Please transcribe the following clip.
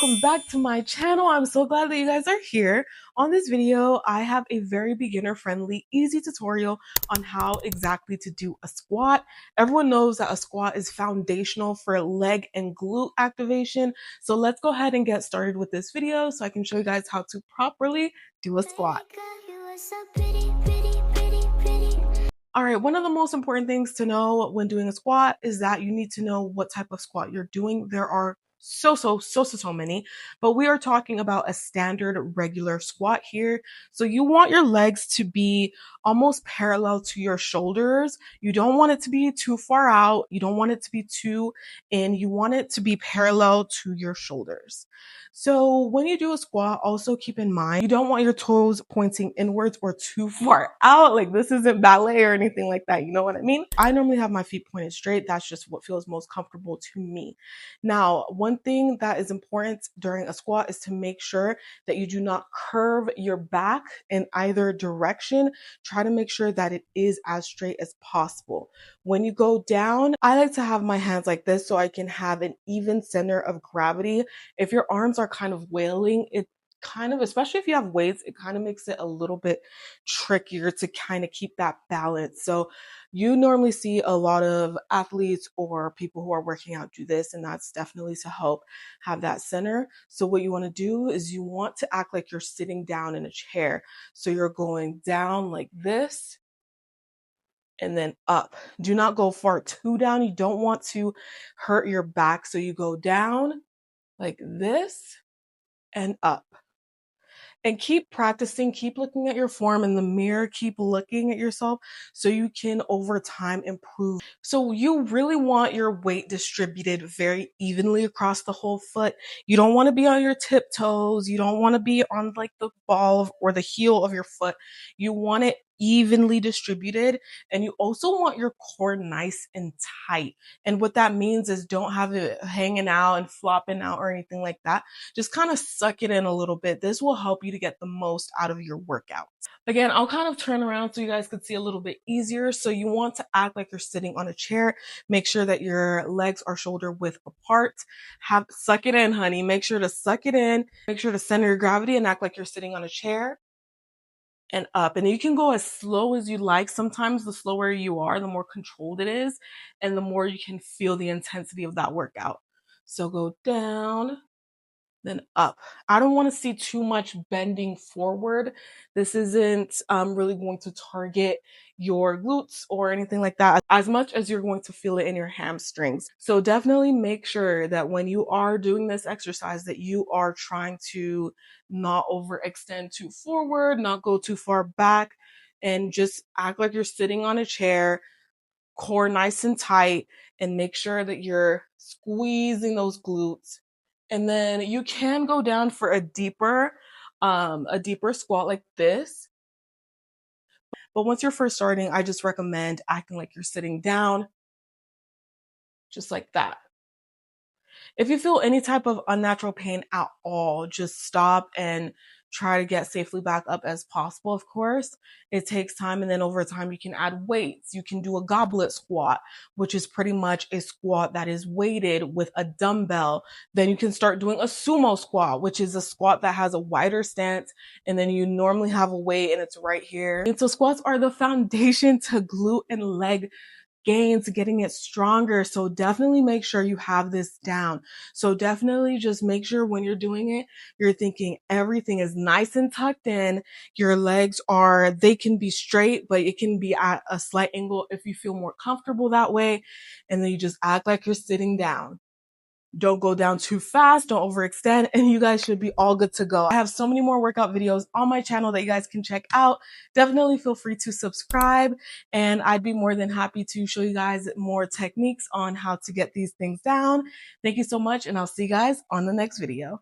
welcome back to my channel. I'm so glad that you guys are here. On this video, I have a very beginner friendly, easy tutorial on how exactly to do a squat. Everyone knows that a squat is foundational for leg and glute activation. So let's go ahead and get started with this video so I can show you guys how to properly do a squat. All right, one of the most important things to know when doing a squat is that you need to know what type of squat you're doing. There are so many, but we are talking about a standard regular squat here. So you want your legs to be almost parallel to your shoulders. You don't want it to be too far out. You don't want it to be too in. You want it to be parallel to your shoulders. So when you do a squat, also keep in mind, you don't want your toes pointing inwards or too far out. Like this isn't ballet or anything like that. You know what I mean? I normally have my feet pointed straight. That's just what feels most comfortable to me. Now, one thing that is important during a squat is to make sure that you do not curve your back in either direction. Try to make sure that it is as straight as possible. When you go down, I like to have my hands like this so I can have an even center of gravity. If your arms are kind of wailing, it kind of, especially if you have weights, it kind of makes it a little bit trickier to kind of keep that balance. So you normally see a lot of athletes or people who are working out do this, and that's definitely to help have that center. So what you want to do is you want to act like you're sitting down in a chair. So you're going down like this and then up. Do not go far too down. You don't want to hurt your back. So you go down like this and up. And keep practicing, keep looking at your form in the mirror, keep looking at yourself so you can over time improve. So you really want your weight distributed very evenly across the whole foot. You don't want to be on your tiptoes. You don't want to be on like the ball or the heel of your foot. You want it evenly distributed, and you also want your core nice and tight. And what that means is don't have it hanging out and flopping out or anything like that. Just kind of suck it in a little bit. This will help you to get the most out of your workouts. Again, I'll kind of turn around so you guys could see a little bit easier. So you want to act like you're sitting on a chair. Make sure that your legs are shoulder width apart. Suck it in, honey. Make sure to suck it in. Make sure to center your gravity and act like you're sitting on a chair. And up. And you can go as slow as you like. Sometimes the slower you are, the more controlled it is, and the more you can feel the intensity of that workout. So go down, then up. I don't want to see too much bending forward. This isn't really going to target your glutes or anything like that as much as you're going to feel it in your hamstrings. So definitely make sure that when you are doing this exercise that you are trying to not overextend too forward, not go too far back, and just act like you're sitting on a chair, core nice and tight, and make sure that you're squeezing those glutes. And then you can go down for a deeper squat like this. But once you're first starting, I just recommend acting like you're sitting down, just like that. If you feel any type of unnatural pain at all, just stop and try to get safely back up as possible. Of course, it takes time, and then over time you can add weights. You can do a goblet squat, which is pretty much a squat that is weighted with a dumbbell. Then you can start doing a sumo squat, which is a squat that has a wider stance, and then you normally have a weight and it's right here. And so squats are the foundation to glute and leg gains, getting it stronger. So definitely make sure you have this down. So definitely just make sure when you're doing it, you're thinking everything is nice and tucked in. Your legs they can be straight, but it can be at a slight angle if you feel more comfortable that way. And then you just act like you're sitting down. Don't go down too fast, don't overextend, and you guys should be all good to go. I have so many more workout videos on my channel that you guys can check out. Definitely feel free to subscribe, and I'd be more than happy to show you guys more techniques on how to get these things down. Thank you so much, and I'll see you guys on the next video.